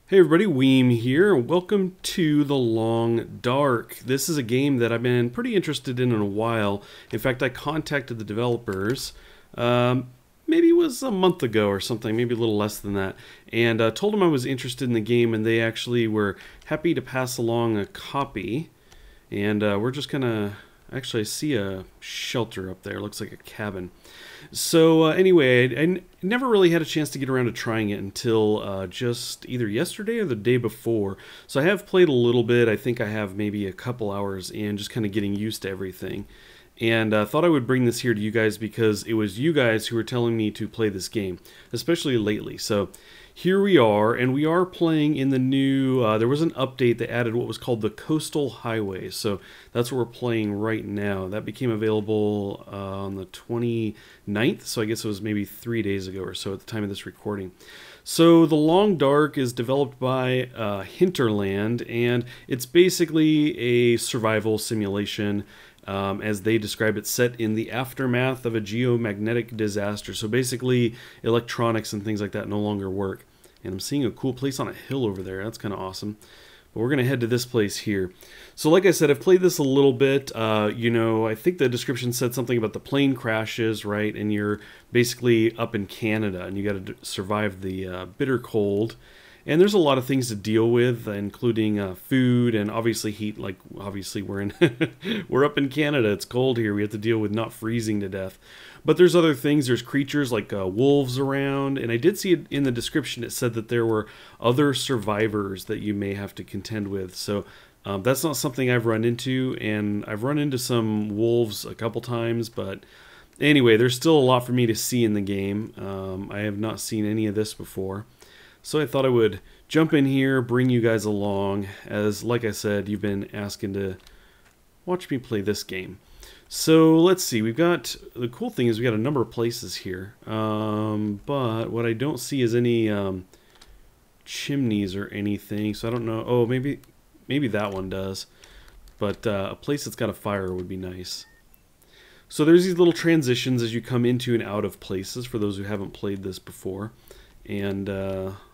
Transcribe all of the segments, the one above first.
Hey everybody, Weem here. Welcome to The Long Dark. This is a game that I've been pretty interested in a while. In fact, I contacted the developers, maybe it was a month ago or something, maybe a little less than that, and told them I was interested in the game, and they actually were happy to pass along a copy. And we're just gonna... Actually, I see a shelter up there. Looks like a cabin. So anyway, I never really had a chance to get around to trying it until just either yesterday or the day before. So I have played a little bit. I think I have maybe a couple hours in, just kind of getting used to everything. And thought I would bring this here to you guys because it was you guys who were telling me to play this game, especially lately. So here we are, and we are playing in the new, there was an update that added what was called the Coastal Highway. So that's what we're playing right now. That became available on the 29th, so I guess it was maybe 3 days ago or so at the time of this recording. So The Long Dark is developed by Hinterland, and it's basically a survival simulation. As they describe it, set in the aftermath of a geomagnetic disaster. So basically, electronics and things like that no longer work. And I'm seeing a cool place on a hill over there. That's kind of awesome. But we're going to head to this place here. So like I said, I've played this a little bit. You know, I think the description said something about the plane crashes, right? And you're basically up in Canada, and you got to survive the bitter cold. And there's a lot of things to deal with, including food and obviously heat. Like obviously we're in we're up in Canada. It's cold here. We have to deal with not freezing to death. But there's other things. There's creatures like wolves around, and I did see it in the description. It said that there were other survivors that you may have to contend with. So that's not something I've run into, and I've run into some wolves a couple times. But anyway, there's still a lot for me to see in the game. I have not seen any of this before. So I thought I would jump in here, bring you guys along, as, like I said, you've been asking to watch me play this game. So let's see, the cool thing is we got a number of places here, but what I don't see is any chimneys or anything, so I don't know. Oh, maybe that one does, but a place that's got a fire would be nice. So there's these little transitions as you come into and out of places for those who haven't played this before. And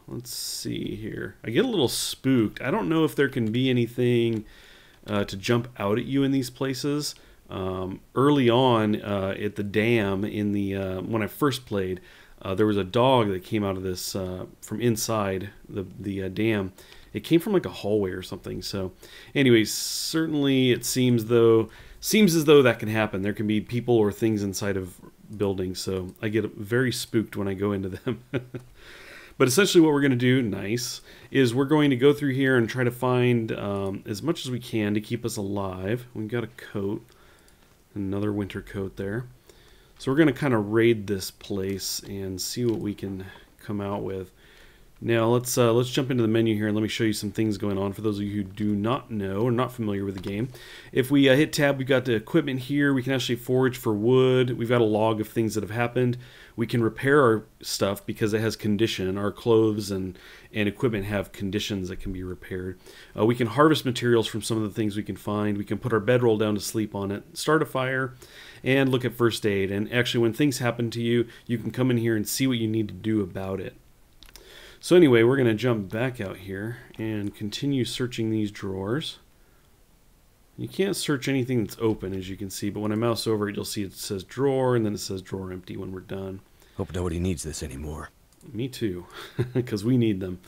let's see here. I get a little spooked. I don't know if there can be anything to jump out at you in these places. Early on at the dam in the when I first played, there was a dog that came out of this from inside the dam. It came from like a hallway or something. So anyways, certainly it seems as though that can happen. There can be people or things inside of buildings, so I get very spooked when I go into them. But essentially what we're going to do, is we're going to go through here and try to find as much as we can to keep us alive. We've got a coat, another winter coat there. So we're going to kind of raid this place and see what we can come out with. Now let's jump into the menu here and let me show you some things going on for those of you who do not know or not familiar with the game. If we hit tab, we've got the equipment here. We can actually forage for wood. We've got a log of things that have happened. We can repair our stuff because it has condition. Our clothes and equipment have conditions that can be repaired. We can harvest materials from some of the things we can find. We can put our bedroll down to sleep on it, start a fire, and look at first aid. And actually when things happen to you, you can come in here and see what you need to do about it. So anyway, we're going to jump back out here and continue searching these drawers. You can't search anything that's open, as you can see, but when I mouse over it, you'll see it says drawer, and then it says drawer empty when we're done. Hope nobody needs this anymore. Me too, because we need them.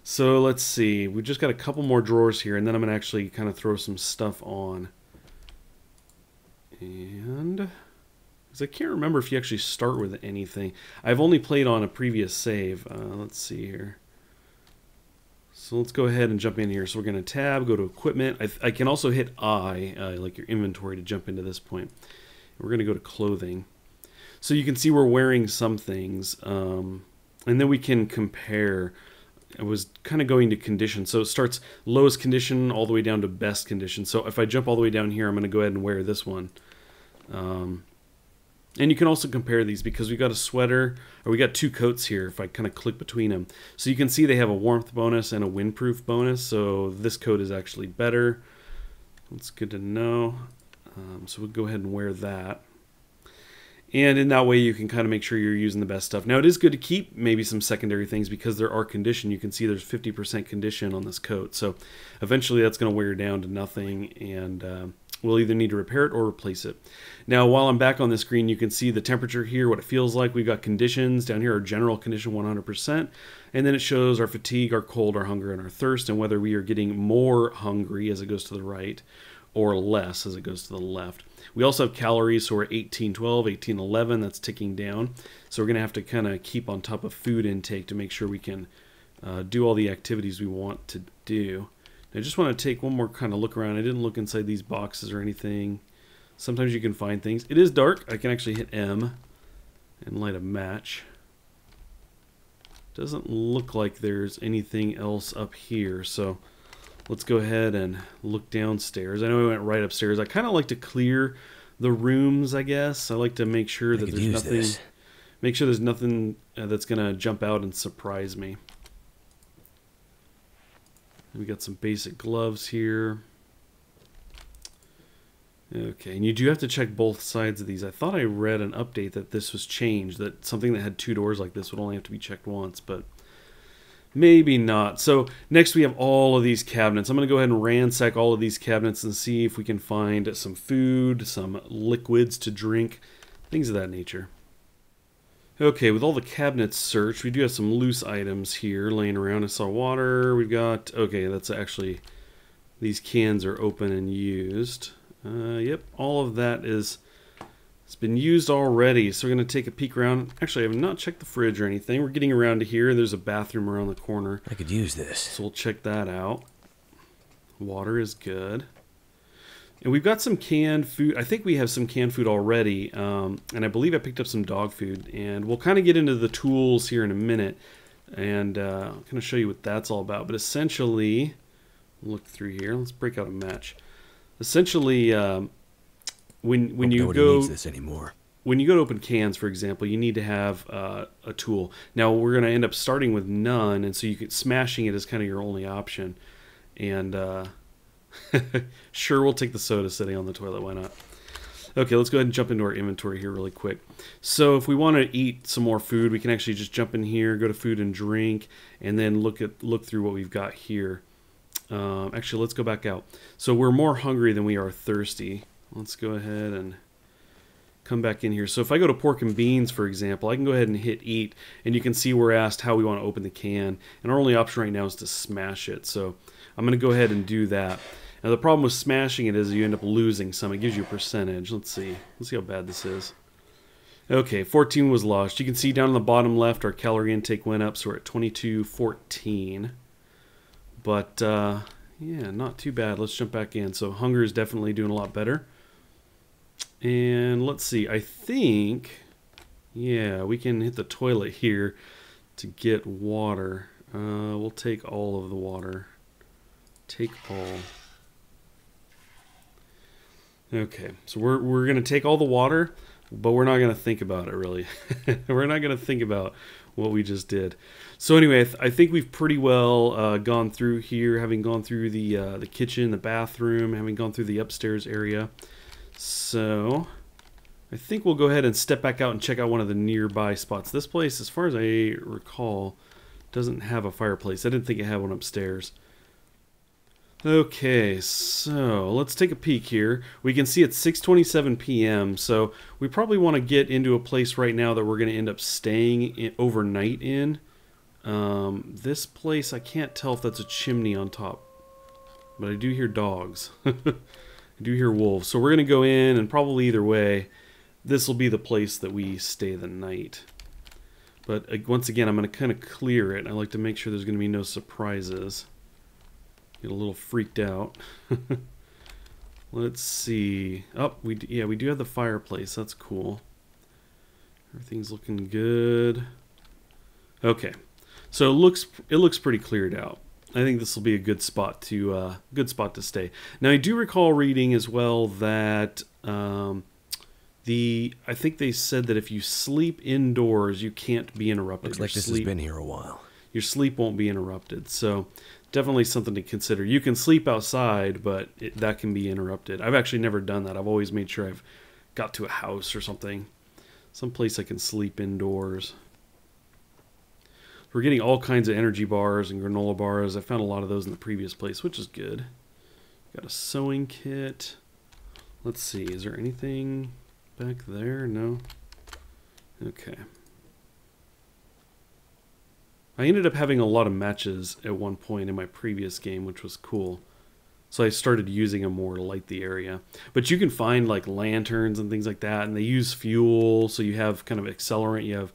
So let's see, we just got a couple more drawers here, and then I'm going to actually kind of throw some stuff on. And... because I can't remember if you actually start with anything. I've only played on a previous save. Let's see here. So let's go ahead and jump in here. So we're going to tab, go to equipment. I can also hit I, like your inventory, to jump into this point. We're going to go to clothing. So you can see we're wearing some things. And then we can compare. I was kind of going to condition. So it starts lowest condition all the way down to best condition. So if I jump all the way down here, I'm going to go ahead and wear this one. And you can also compare these because we got a sweater, or we got two coats here if I kind of click between them. So you can see they have a warmth bonus and a windproof bonus, so this coat is actually better. That's good to know. So we'll go ahead and wear that. And in that way, you can kind of make sure you're using the best stuff. Now, it is good to keep maybe some secondary things because there are condition. You can see there's 50% condition on this coat. So eventually that's going to wear down to nothing, and we'll either need to repair it or replace it. Now, while I'm back on the screen, you can see the temperature here, what it feels like. We've got conditions. Down here, our general condition, 100%. And then it shows our fatigue, our cold, our hunger, and our thirst, and whether we are getting more hungry as it goes to the right or less as it goes to the left. We also have calories, so we're at 1812, 1811. That's ticking down. So we're going to have to kind of keep on top of food intake to make sure we can do all the activities we want to do. I just want to take one more kind of look around. I didn't look inside these boxes or anything. Sometimes you can find things. It is dark. I can actually hit M and light a match. Doesn't look like there's anything else up here, so let's go ahead and look downstairs. I know we went right upstairs. I kind of like to clear the rooms, I guess. I like to make sure that there's nothing. Make sure there's nothing that's gonna jump out and surprise me. We got some basic gloves here. Okay, and you do have to check both sides of these. I thought I read an update that this was changed, that something that had two doors like this would only have to be checked once, but maybe not. So next we have all of these cabinets. I'm going to go ahead and ransack all of these cabinets and see if we can find some food, some liquids to drink, things of that nature. Okay, with all the cabinets searched, we do have some loose items here laying around. I saw water. We've got, okay, that's actually, these cans are open and used. Yep, all of that it's been used already, so we're going to take a peek around. Actually, I have not checked the fridge or anything. We're getting around to here. There's a bathroom around the corner. I could use this. So we'll check that out. Water is good. And we've got some canned food. I think we have some canned food already, and I believe I picked up some dog food. And we'll kind of get into the tools here in a minute, and I'm going to show you what that's all about. But essentially, look through here. Let's break out a match. Essentially, when you go needs this anymore. When you go to open cans, for example, you need to have a tool. Now we're going to end up starting with none, and so smashing it is kind of your only option. And sure, we'll take the soda sitting on the toilet. Why not? Okay, let's go ahead and jump into our inventory here really quick. So if we want to eat some more food, we can actually just jump in here, go to food and drink, and then look through what we've got here. Actually, let's go back out. So we're more hungry than we are thirsty. Let's go ahead and come back in here. So if I go to pork and beans, for example, I can go ahead and hit eat, and you can see we're asked how we want to open the can. And our only option right now is to smash it. So I'm going to go ahead and do that. Now the problem with smashing it is you end up losing some. It gives you a percentage. Let's see how bad this is. Okay, 14 was lost. You can see down on the bottom left our calorie intake went up, so we're at 2214. But yeah, not too bad. Let's jump back in. So hunger is definitely doing a lot better. And let's see, I think, yeah, we can hit the toilet here to get water. We'll take all of the water. Take all. Okay, so we're going to take all the water, but we're not going to think about it, really. We're not going to think about what we just did. So anyway, I think we've pretty well gone through here, having gone through the kitchen, the bathroom, having gone through the upstairs area. So I think we'll go ahead and step back out and check out one of the nearby spots. This place, as far as I recall, doesn't have a fireplace. I didn't think it had one upstairs. Okay, so let's take a peek here. We can see it's 6:27 p.m., so we probably want to get into a place right now that we're going to end up staying overnight in. This place, I can't tell if that's a chimney on top, but I do hear dogs. I do hear wolves. So we're going to go in, and probably either way, this will be the place that we stay the night. But once again, I'm going to kind of clear it. I like to make sure there's going to be no surprises. Get a little freaked out. Let's see. Oh, we do have the fireplace. That's cool. Everything's looking good. Okay, so it looks pretty cleared out. I think this will be a good spot to stay. Now I do recall reading as well that I think they said that if you sleep indoors, you can't be interrupted. Looks like this has been here a while. Your sleep won't be interrupted. So definitely something to consider. You can sleep outside, but that can be interrupted. I've actually never done that. I've always made sure I've got to a house or something. Someplace I can sleep indoors. We're getting all kinds of energy bars and granola bars. I found a lot of those in the previous place, which is good. Got a sewing kit. Let's see, is there anything back there? No? Okay. I ended up having a lot of matches at one point in my previous game, which was cool. So I started using them more to light the area. But you can find like lanterns and things like that, and they use fuel, so you have kind of accelerant, you have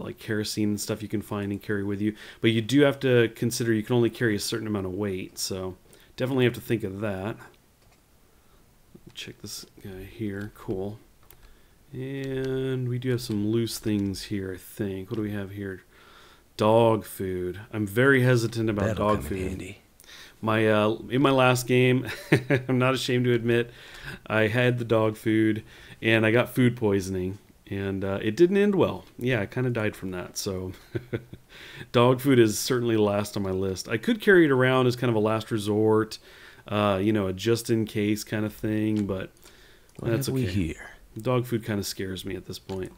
like kerosene and stuff you can find and carry with you. But you do have to consider you can only carry a certain amount of weight, so definitely have to think of that. Check this guy here, cool. And we do have some loose things here, I think. What do we have here? Dog food. I'm very hesitant about dog food. Handy. In my last game, I'm not ashamed to admit, I had the dog food and I got food poisoning, and it didn't end well. Yeah, I kind of died from that. So dog food is certainly last on my list. I could carry it around as kind of a last resort, you know, a just in case kind of thing, but that's okay. Here? Dog food kind of scares me at this point.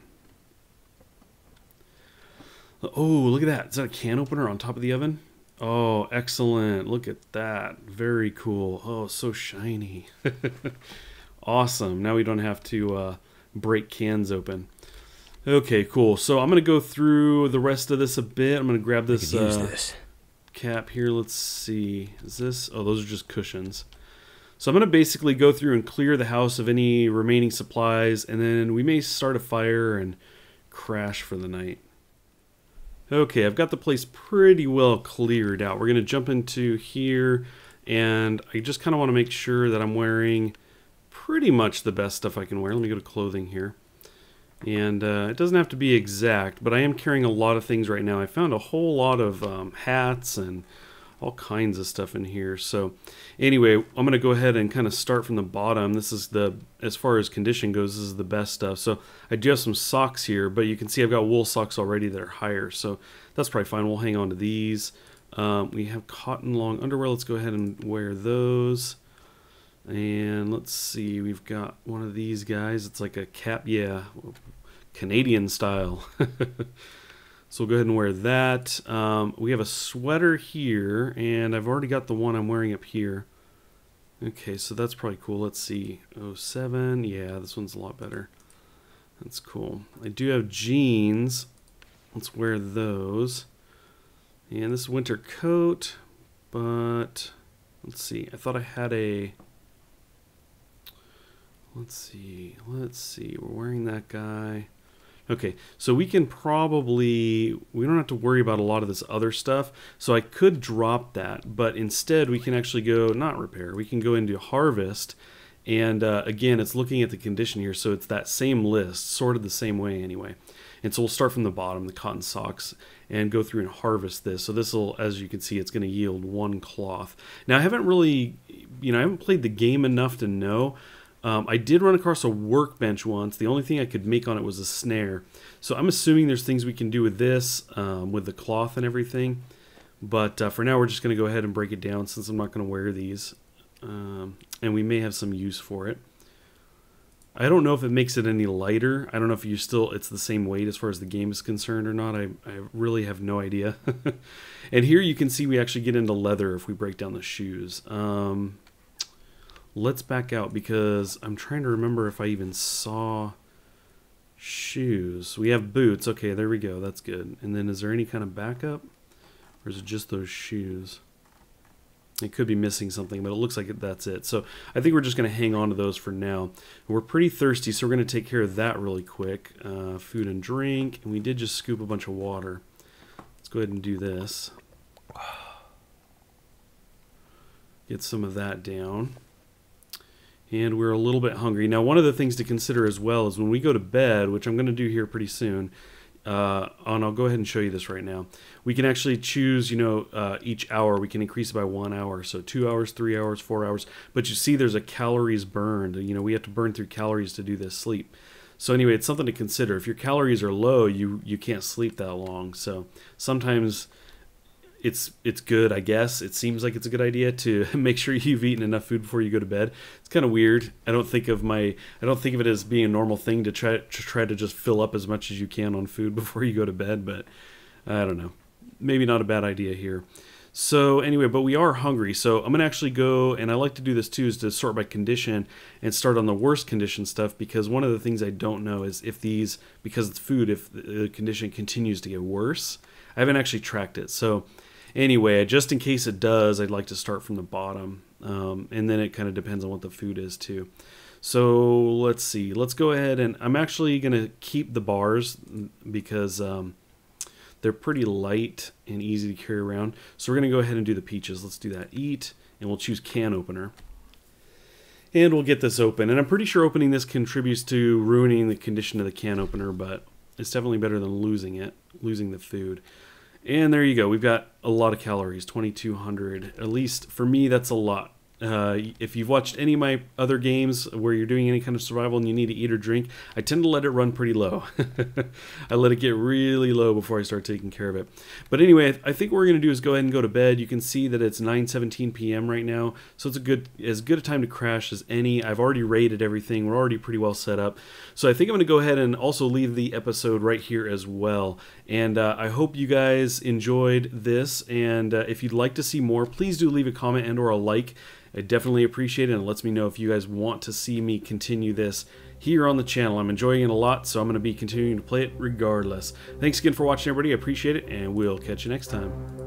Oh, look at that. Is that a can opener on top of the oven? Oh, excellent. Look at that. Very cool. Oh, so shiny. Awesome. Now we don't have to break cans open. Okay, cool. So I'm going to go through the rest of this a bit. I'm going to grab this, cap here. Let's see. Is this? Oh, those are just cushions. So I'm going to basically go through and clear the house of any remaining supplies, and then we may start a fire and crash for the night. Okay, I've got the place pretty well cleared out. We're going to jump into here, and I just kind of want to make sure that I'm wearing pretty much the best stuff I can wear. Let me go to clothing here. And it doesn't have to be exact, but I am carrying a lot of things right now. I found a whole lot of hats and all kinds of stuff in here. So anyway, I'm going to go ahead and kind of start from the bottom. This is as far as condition goes, this is the best stuff. So I do have some socks here, but you can see I've got wool socks already that are higher. So that's probably fine. We'll hang on to these. We have cotton long underwear. Let's go ahead and wear those. And let's see, we've got one of these guys. It's like a cap, yeah, Canadian style. So we'll go ahead and wear that. We have a sweater here, and I've already got the one I'm wearing up here. Okay, so that's probably cool. Let's see. 07. Yeah, this one's a lot better. That's cool. I do have jeans. Let's wear those. And this winter coat, but let's see. I thought I had a... Let's see. We're wearing that guy. Okay, so we can probably, we don't have to worry about a lot of this other stuff. So I could drop that, but instead we can actually go, not repair, we can go into harvest. And again, it's looking at the condition here. So it's that same list, sorted the same way anyway. And so we'll start from the bottom, the cotton socks, and go through and harvest this. So this will, as you can see, it's going to yield one cloth. Now I haven't really, I haven't played the game enough to know. I did run across a workbench once. The only thing I could make on it was a snare. So I'm assuming there's things we can do with this, with the cloth and everything. But for now, we're just going to go ahead and break it down since I'm not going to wear these. And we may have some use for it. I don't know if it makes it any lighter. I don't know if it's the same weight as far as the game is concerned or not. I really have no idea. And here you can see we actually get into leather if we break down the shoes. Let's back out because I'm trying to remember if I even saw shoes. We have boots. Okay, there we go. That's good. And then is there any kind of backup? Or is it just those shoes? It could be missing something, but it looks like that's it. So I think we're just going to hang on to those for now. We're pretty thirsty, so we're going to take care of that really quick. Food and drink. And we did just scoop a bunch of water. Let's go ahead and do this. Get some of that down. And we're a little bit hungry. Now, one of the things to consider as well is when we go to bed, which I'm going to do here pretty soon, and I'll go ahead and show you this right now. We can actually choose, each hour, we can increase it by 1 hour. So 2 hours, 3 hours, 4 hours. But you see there's a calories burned. We have to burn through calories to do this sleep. So anyway, it's something to consider. If your calories are low, you can't sleep that long. So sometimes, it's good, I guess. It seems like it's a good idea to make sure you've eaten enough food before you go to bed. It's kind of weird. I don't think of it as being a normal thing to try to just fill up as much as you can on food before you go to bed, but I don't know. Maybe not a bad idea here. So anyway, but we are hungry, so I'm going to actually go, and I like to do this too, is to sort by condition and start on the worst condition stuff, because one of the things I don't know is if these, because it's food, if the condition continues to get worse. I haven't actually tracked it. So anyway, just in case it does, I'd like to start from the bottom, and then it kind of depends on what the food is too. So let's see. Let's go ahead, and I'm actually going to keep the bars because they're pretty light and easy to carry around. So we're going to go ahead and do the peaches. Let's do that. Eat, and we'll choose can opener. And we'll get this open. And I'm pretty sure opening this contributes to ruining the condition of the can opener, but it's definitely better than losing the food. And there you go. We've got a lot of calories, 2,200. At least for me, that's a lot. If you've watched any of my other games where you're doing any kind of survival and you need to eat or drink, I tend to let it run pretty low. I let it get really low before I start taking care of it. But anyway, I think what we're going to do is go ahead and go to bed. You can see that it's 9:17 p.m. right now, so it's as good a time to crash as any. I've already rated everything. We're already pretty well set up. So I think I'm going to go ahead and also leave the episode right here as well. And I hope you guys enjoyed this. And if you'd like to see more, please do leave a comment and or a like. I definitely appreciate it, and it lets me know if you guys want to see me continue this here on the channel. I'm enjoying it a lot, so I'm going to be continuing to play it regardless. Thanks again for watching, everybody. I appreciate it, and we'll catch you next time.